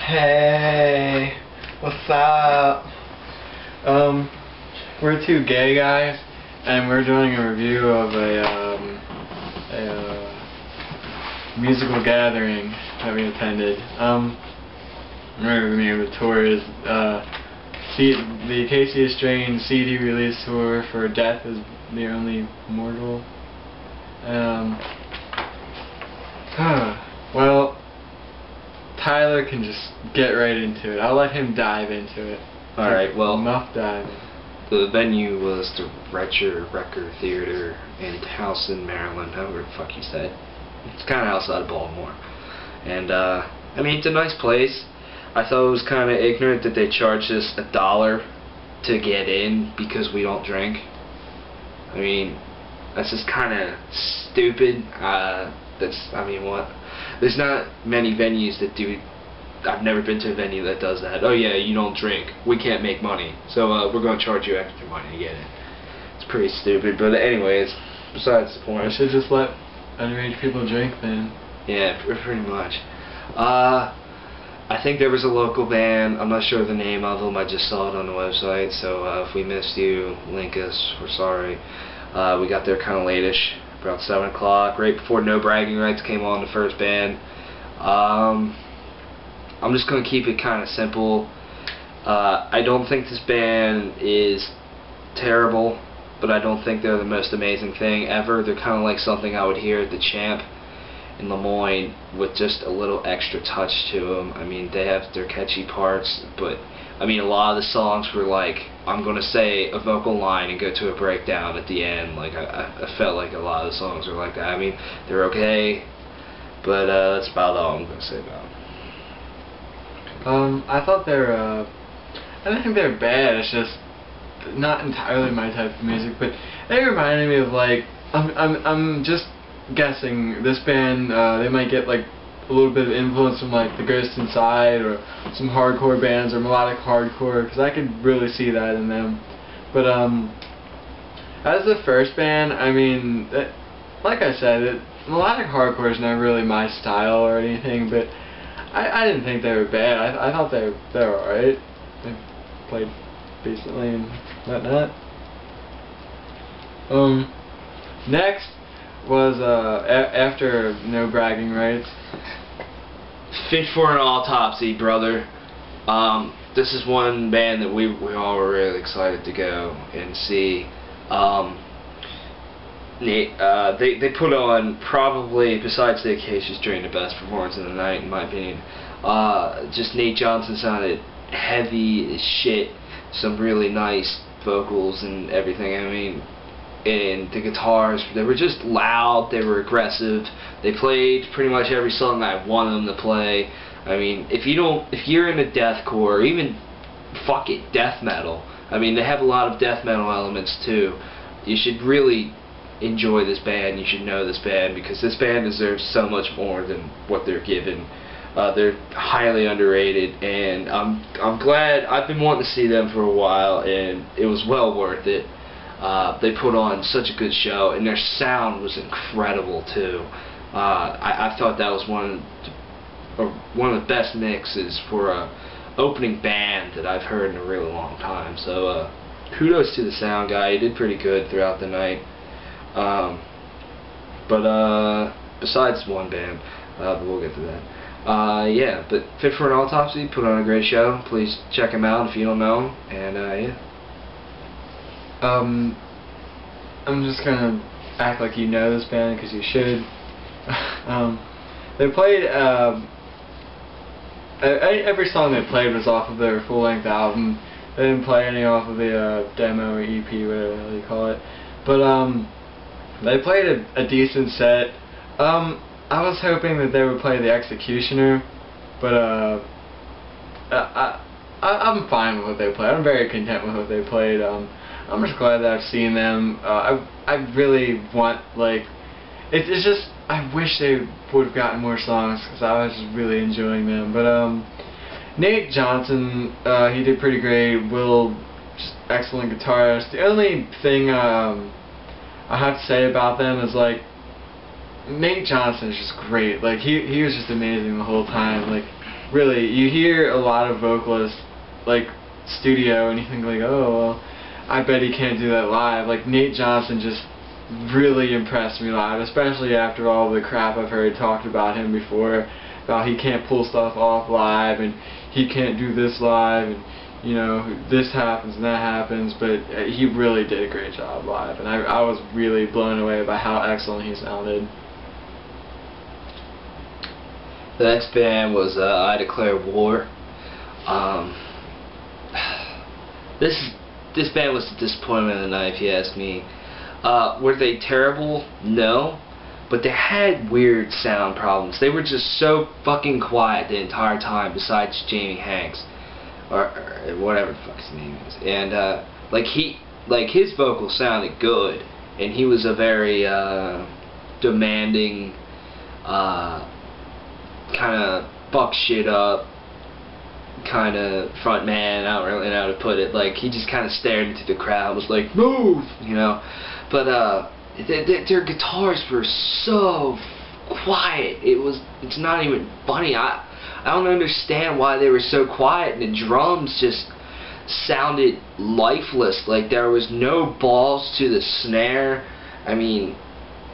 Hey, what's up? We're two gay guys, and we're doing a review of a musical gathering that we attended. Remember the name of the tour is the Acacia Strain CD release tour for Death is the Only Mortal. Well, Tyler can just get right into it. I'll let him dive into it. Alright, well, enough diving. The venue was the Record Theater in Towson, Maryland, however the fuck you said. It's kind of outside of Baltimore. And, I mean, it's a nice place. I thought it was kind of ignorant that they charged us $1 to get in because we don't drink. I mean, that's just kind of stupid. I mean, what? There's not many venues that do. I've never been to a venue that does that. Oh yeah, you don't drink. We can't make money, so we're going to charge you extra money to get in. It's pretty stupid, but anyways, besides the point. I should just let underage people drink then. Yeah, pretty much. I think there was a local band. I'm not sure the name of them. I just saw it on the website, so if we missed you, link us. We're sorry. We got there kind of late-ish, around 7 o'clock, right before No Bragging Rights came on, the first band. I'm just going to keep it kind of simple. I don't think this band is terrible, but I don't think they're the most amazing thing ever. They're kind of like something I would hear at the Champ in Lemoyne with just a little extra touch to them. I mean, they have their catchy parts, but I mean, a lot of the songs were like, I'm going to say a vocal line and go to a breakdown at the end. Like, I felt like a lot of the songs were like that. I mean, they're okay, but that's about all I'm going to say about them. I thought I don't think they're bad. It's just not entirely my type of music, but they reminded me of like I'm just guessing this band. They might get like a little bit of influence from like the Ghost Inside or some hardcore bands or melodic hardcore, because I could really see that in them. But as the first band, I mean, like I said, melodic hardcore is not really my style or anything, but I didn't think they were bad. I thought they were alright. They played decently and whatnot. Next was after No Bragging Rights. Fit for an Autopsy, brother. This is one band that we all were really excited to go and see. They put on, probably, besides the Acacia Strain, the best performance of the night, in my opinion. Just Nate Johnson sounded heavy as shit. Some really nice vocals and everything. I mean, and the guitars, they were just loud, they were aggressive. They played pretty much every song I wanted them to play. I mean, if you're into deathcore, or even, fuck it, death metal, I mean, they have a lot of death metal elements too. You should really enjoy this band, you should know this band, because this band deserves so much more than what they're given. They're highly underrated, and I'm glad. I've been wanting to see them for a while, and it was well worth it. They put on such a good show, and their sound was incredible too. I thought that was one of the best mixes for a opening band that I've heard in a really long time. So kudos to the sound guy. He did pretty good throughout the night. But besides one band, but we'll get to that. Yeah, but Fit for an Autopsy put on a great show. Please check him out if you don't know him. And yeah. I'm just gonna act like you know this band, because you should. They played, every song they played was off of their full-length album. They didn't play any off of the demo or EP, whatever the hell you call it. But they played a decent set. I was hoping that they would play The Executioner, but I'm fine with what they played. I'm very content with what they played. I'm just glad that I've seen them. I really want, like, it's just, I wish they would have gotten more songs, because I was just really enjoying them. But Nate Johnson, he did pretty great. Will, just excellent guitarist. The only thing I have to say about them is, like, Nate Johnson is just great. Like, he was just amazing the whole time. Like, really, you hear a lot of vocalists, like, studio, and you think, like, oh, well, I bet he can't do that live. Like, Nate Johnson just really impressed me live, especially after all the crap I've heard talked about him before, about he can't pull stuff off live, and he can't do this live, and, you know, this happens and that happens, but he really did a great job live, and I was really blown away by how excellent he sounded. The next band was I Declare War. This band was a disappointment of the night, if you ask me. Were they terrible? No. But they had weird sound problems. They were just so fucking quiet the entire time, besides Jamie Hanks. Or whatever the fuck his name is. And, like his vocals sounded good. And he was a very, demanding, kind of fuck shit up kind of front man. I don't really know how to put it. Like, he just kind of stared into the crowd, was like, move, you know. But their guitars were so quiet. It's not even funny. I don't understand why they were so quiet, and the drums just sounded lifeless. Like, there was no balls to the snare. I mean,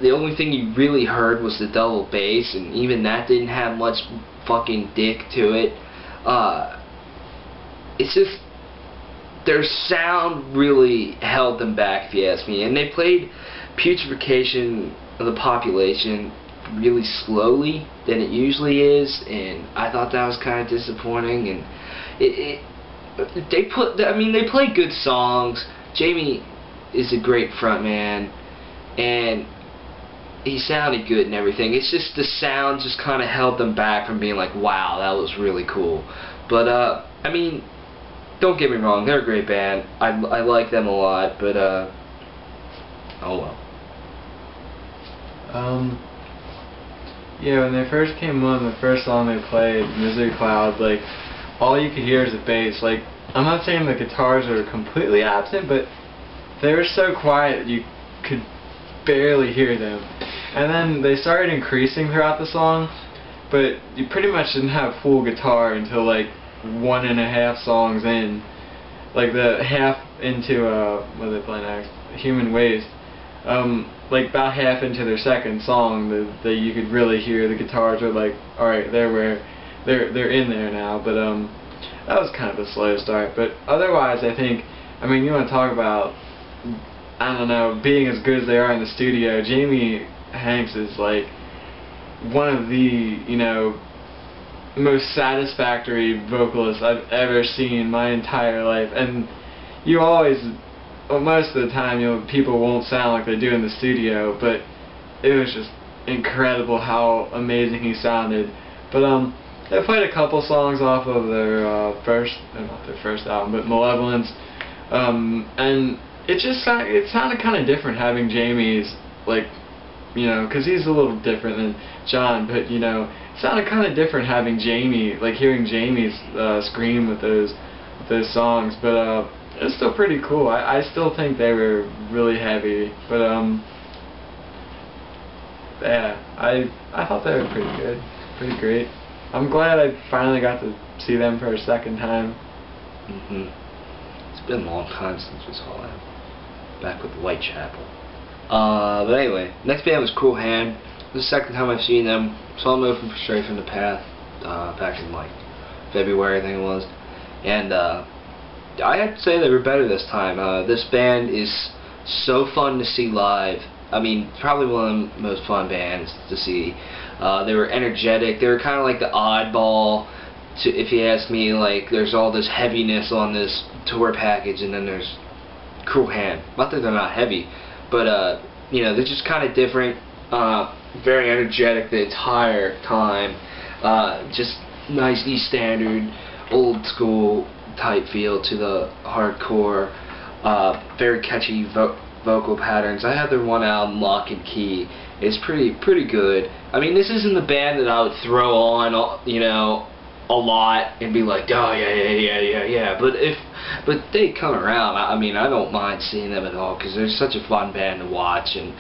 the only thing you really heard was the double bass, and even that didn't have much fucking dick to it. It's just, their sound really held them back, if you ask me. And they played Putrefaction of the Population really slowly than it usually is, and I thought that was kind of disappointing. And they play good songs. Jamie is a great frontman, and he sounded good and everything. It's just the sound just kind of held them back from being like, wow, that was really cool. But I mean, don't get me wrong, they're a great band. I like them a lot, but oh well. Yeah, when they first came on, the first song they played, Misery Cloud, like, all you could hear is the bass. Like, I'm not saying the guitars are completely absent, but they were so quiet you could barely hear them. And then they started increasing throughout the song, but you pretty much didn't have full guitar until like 1.5 songs in. Like the half into what are they playing next? Human Waste. Like about half into their second song, that you could really hear the guitars were like, all right, they're in there now. But that was kind of a slow start. But otherwise, I think, I mean, you want to talk about, I don't know, being as good as they are in the studio. Jamie Hanks is like one of the, you know, most satisfactory vocalists I've ever seen in my entire life. And you always, well, most of the time, you know, people won't sound like they do in the studio, but it was just incredible how amazing he sounded. But they played a couple songs off of their not their first album, but Malevolence, and it sounded kind of different having Jamie's, like, you know, because he's a little different than John, but, you know, it sounded kind of different having Jamie, like hearing Jamie's scream with those songs. But it was still pretty cool. I still think they were really heavy, but yeah, I thought they were pretty good, pretty great. I'm glad I finally got to see them for a second time. It's been a long time since we saw them. Back with Whitechapel. But anyway, next band was Cruel Hand. This is the second time I've seen them. Saw them open for Straight from the Path back in like February, I think it was. And I have to say they were better this time. This band is so fun to see live. I mean, probably one of the most fun bands to see. They were energetic. They were kind of like the oddball, if you ask me. Like, there's all this heaviness on this tour package, and then there's Cruel Hand. Not that they're not heavy, but you know, they're just kind of different. Very energetic the entire time. Just nice E standard, old school type feel to the hardcore. Very catchy vocal patterns. I have their one album, Lock and Key. It's pretty good. I mean, this isn't the band that I would throw on, you know, a lot and be like, oh yeah. But they come around. I mean, I don't mind seeing them at all, because they're such a fun band to watch and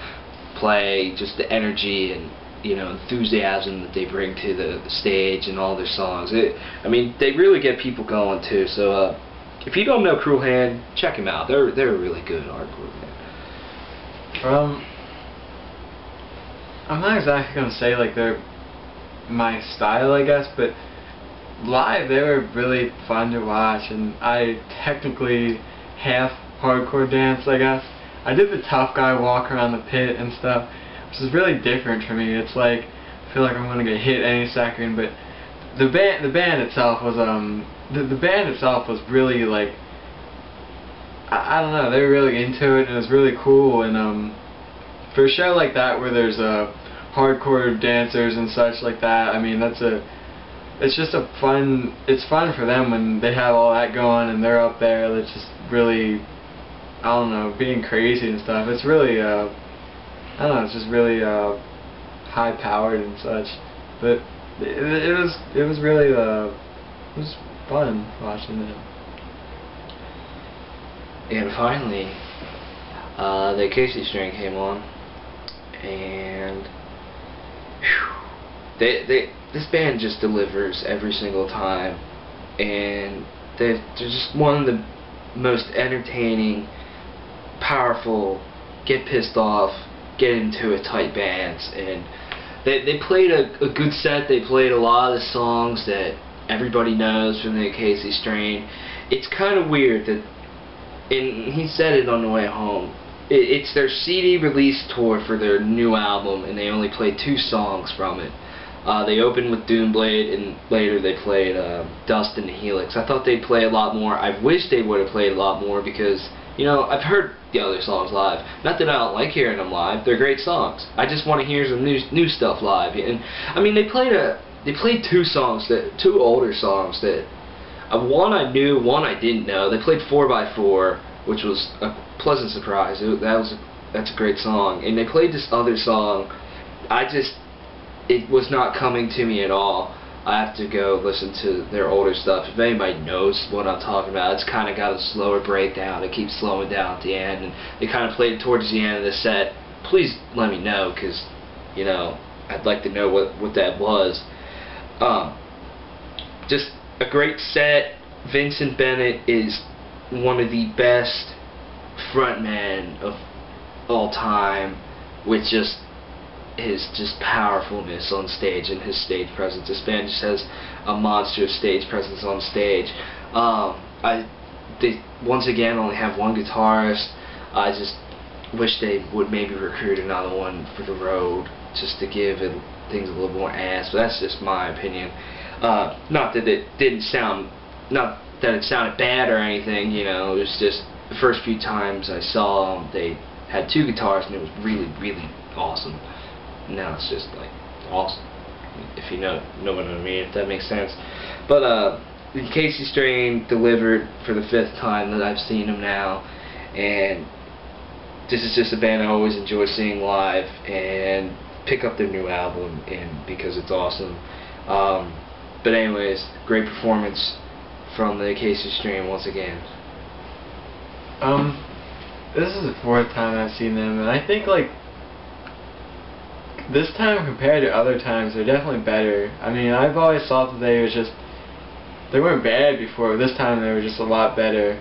play. Just the energy, and enthusiasm that they bring to the stage and all their songs. I mean, they really get people going too. So if you don't know Cruel Hand, check them out. They're a really good hardcore band. I'm not exactly gonna say like they're my style, I guess, but live they were really fun to watch, and I technically half hardcore dance, I guess. I did the tough guy walk around the pit and stuff, which is really different for me. It's like I feel like I'm gonna get hit any second, but the band itself was the band itself was really like I don't know, they were really into it, and it was really cool. And for a show like that where there's hardcore dancers and such like that, I mean it's just it's fun for them when they have all that going and they're up there. It's just really, I don't know, being crazy and stuff. It's really I don't know, it's just really high powered and such. But it was really it was fun watching it. And finally, the Acacia Strain came on, and this band just delivers every single time, and they're just one of the most entertaining, powerful, get pissed off, get into it type bands. And they played a good set. They played a lot of the songs that everybody knows from the Acacia Strain. It's kind of weird that, and he said it on the way home, it's their CD release tour for their new album, and they only played 2 songs from it. They opened with Doomblade, and later they played Dust and the Helix. I thought they'd play a lot more. I wish they would have played a lot more because, I've heard the other songs live. Not that I don't like hearing them live. They're great songs. I just want to hear some new stuff live. And I mean, they played 2 songs, 2 older songs that one I knew, one I didn't know. They played 4x4, which was a pleasant surprise. That's a great song. And they played this other song. It was not coming to me at all. I have to go listen to their older stuff. If anybody knows what I'm talking about, it's kind of got a slower breakdown. It keeps slowing down at the end, and they kind of played it towards the end of the set. Please let me know, because I'd like to know what that was. Just a great set. Vincent Bennett is one of the best frontmen of all time, with just his powerfulness on stage and his stage presence. This band just has a monstrous stage presence on stage. They once again only have 1 guitarist. I just wish they would maybe recruit another one for the road, just to give things a little more ass. But that's just my opinion. Not that it sounded bad or anything. It was just the first few times I saw them, they had 2 guitars, and it was really, really awesome. Now it's just like awesome, if you know what I mean, if that makes sense. But the Acacia Strain delivered for the 5th time that I've seen them now, and this is just a band I always enjoy seeing live, and pick up their new album because it's awesome. But anyways, great performance from the Acacia Strain once again. This is the 4th time I've seen them, and I think like this time compared to other times, they're definitely better. I mean, I've always thought that they weren't bad before. This time they were just a lot better.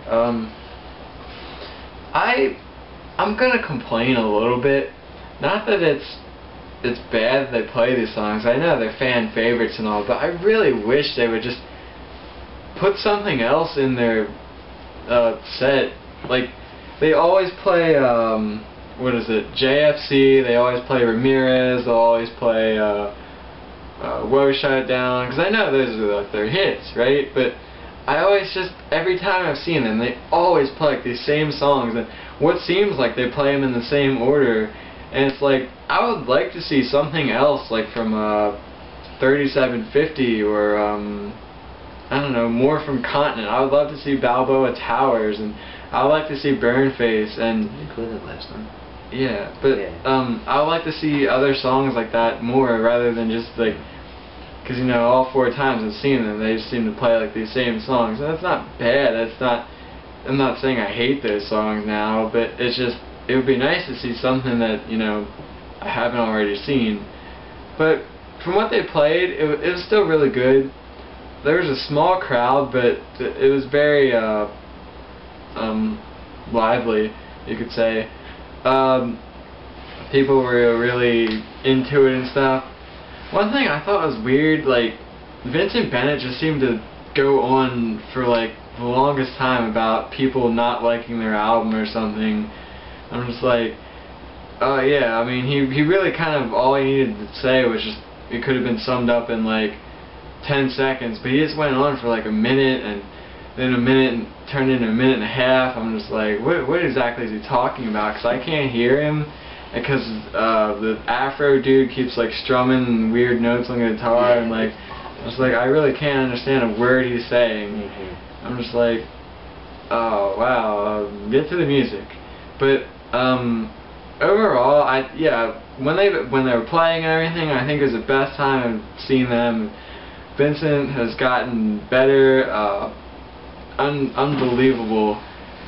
I'm gonna complain a little bit. Not that it's bad that they play these songs. I know they're fan favorites and all, but I really wish they would just put something else in their set. Like, they always play what is it, JFC, they always play Ramirez, they'll always play Whoa, Shut It Down, because I know those are like their hits, right? But I always just, every time I've seen them, they always play like these same songs, and what seems like they play them in the same order, and it's like, I would like to see something else, like from 3750, or I don't know, more from Continent. I would love to see Balboa Towers, and I would like to see Burnface, and you played that last time. Yeah, but I would like to see other songs like that more, rather than just like, because all 4 times I've seen them, they just seem to play like these same songs, and that's not bad. I'm not saying I hate those songs now, but it's just, it would be nice to see something that I haven't already seen. but from what they played, it was still really good. There was a small crowd, but it was very lively, you could say. People were really into it and stuff. One thing I thought was weird, like, Vincent Bennett just seemed to go on for like the longest time about people not liking their album or something. I'm just like, oh yeah, I mean, he really kind of, all he needed to say was just, it could have been summed up in like 10 seconds, but he just went on for like a minute, and then a minute turned into a minute and a half. I'm just like, what exactly is he talking about? Because I can't hear him, because the Afro dude keeps like strumming weird notes on the guitar, and like, I was like, I really can't understand a word he's saying. I'm just like, oh wow, get to the music. But overall, when they were playing and everything, I think it was the best time I've seen them. Vincent has gotten better, unbelievable.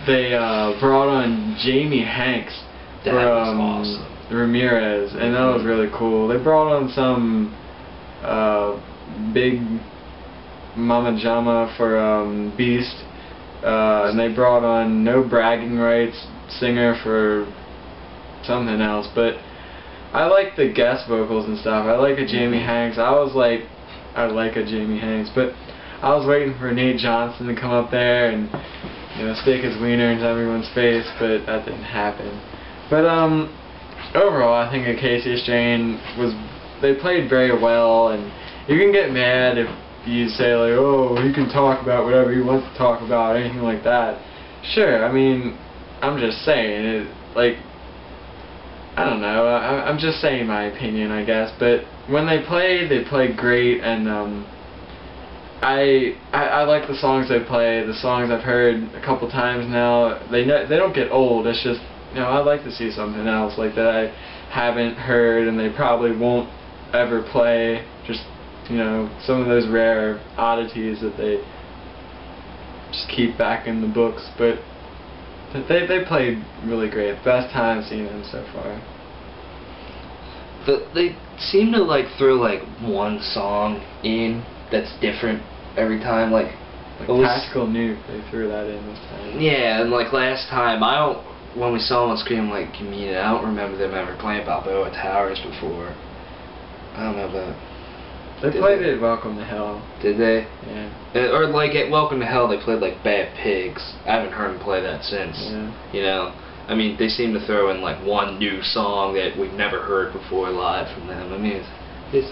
They brought on Jamie Hanks from awesome. Ramirez, and that was really cool. They brought on some big Mama Jama for Beast, and they brought on No Bragging Rights singer for something else, but I like the guest vocals and stuff. I like a Jamie Hanks. I like a Jamie Hanks, but I was waiting for Nate Johnson to come up there and, you know, stick his wiener into everyone's face, but that didn't happen. But overall, I think Acacia Strain they played very well, and you can get mad if you say like, oh, he can talk about whatever he wants to talk about, anything like that. Sure, I mean, I'm just saying, like, I don't know, I'm just saying my opinion, I guess, but when they played great, and I like the songs they play. The songs I've heard a couple times now, they don't get old. It's just, you know, I'd like to see something else like that I haven't heard, and they probably won't ever play. Just, you know, some of those rare oddities that they just keep back in the books, but they played really great. Best time I've seen them so far. They seem to like throw like one song in that's different every time, like Tactical Nuke, they threw that in this time. Yeah, and like last time, when we saw them on screen, I'm like, you mean it? I don't remember them ever playing Balboa Towers before. I don't know about. They played it at Welcome to Hell. Did they? Yeah. Or like at Welcome to Hell, they played like Bad Pigs. I haven't heard them play that since. Yeah. You know, I mean, they seem to throw in like one new song that we've never heard before live from them. I mean, it's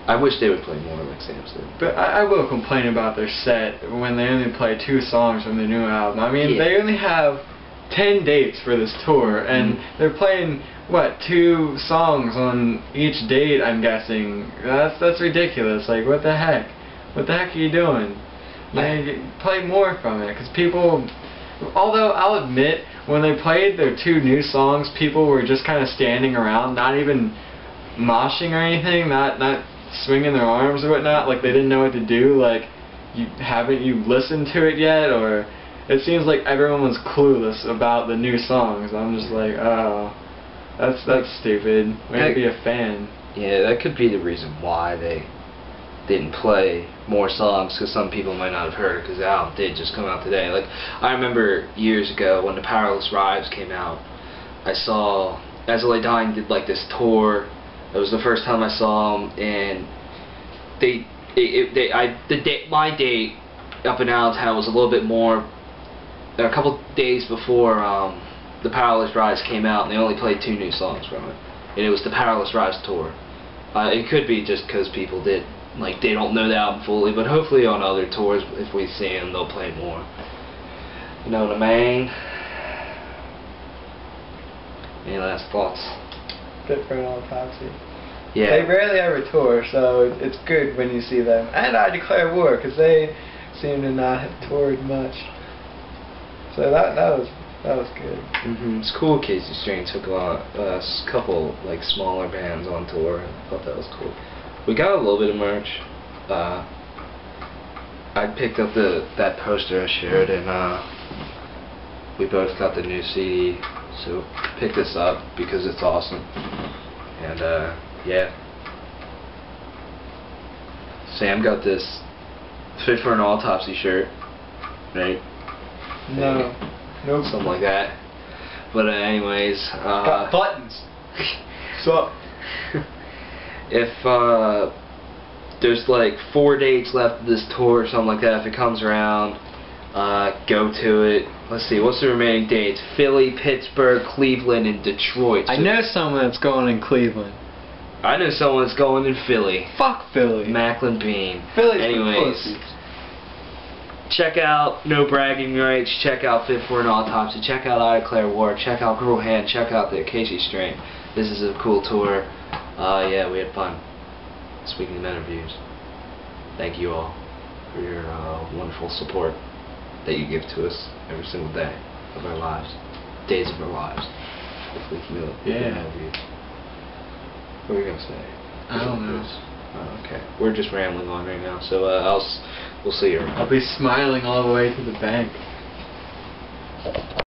I wish they would play more like Sam said. But I will complain about their set when they only play 2 songs from the new album. I mean, they only have 10 dates for this tour, and they're playing, what, 2 songs on each date, I'm guessing. That's ridiculous. Like, what the heck? What the heck are you doing? You play more from it, because people, although I'll admit, when they played their 2 new songs, people were just kind of standing around, not even moshing or anything, not swinging their arms or whatnot, like they didn't know what to do. Like, haven't you listened to it yet? Or it seems like everyone was clueless about the new songs. I'm just like, oh, that's stupid. Way to be a fan. Yeah, that could be the reason why they didn't play more songs, because some people might not have heard it, because the album did just come out today. Like, I remember years ago when the Powerless Rise came out, I saw As I Lay Dying did like this tour. It was the first time I saw them, and my date up in Allentown was a little bit more, a couple days before the Powerless Rise came out, and they only played 2 new songs from it, and it was the Powerless Rise tour. It could be just because people they don't know the album fully, but hopefully on other tours, if we see them, they'll play more. You know what I mean? Any last thoughts? Fit for an autopsy. Yeah. They rarely ever tour, so it's good when you see them. And I declare war, because they seem to not have toured much. So that was good. It's cool. Acacia Strain took a couple like smaller bands on tour. I thought that was cool. We got a little bit of merch. I picked up that poster I shared, and we both got the new CD. So pick this up because it's awesome. And And yeah. Sam got this Fit for an Autopsy shirt, right? No. Nope. Something like that. But anyways, got buttons. So if there's like 4 dates left of this tour or something like that, if it comes around, go to it. Let's see, what's the remaining dates? Philly, Pittsburgh, Cleveland, and Detroit. So I know someone that's going in Cleveland. I know someone that's going in Philly. Fuck Philly. Macklin Bean. Philly's anyways. Check out No Bragging Rights, check out Fit for an Autopsy, check out I Declare War, check out Girl Hand, check out the Acacia Strain. This is a cool tour. Yeah, we had fun. Speaking of interviews, thank you all for your wonderful support that you give to us every single day of our lives, days of our lives. Hopefully we can interviews. What were you going to say? I don't know. Oh, okay. We're just rambling on right now, so we'll see you. I'll be smiling all the way to the bank.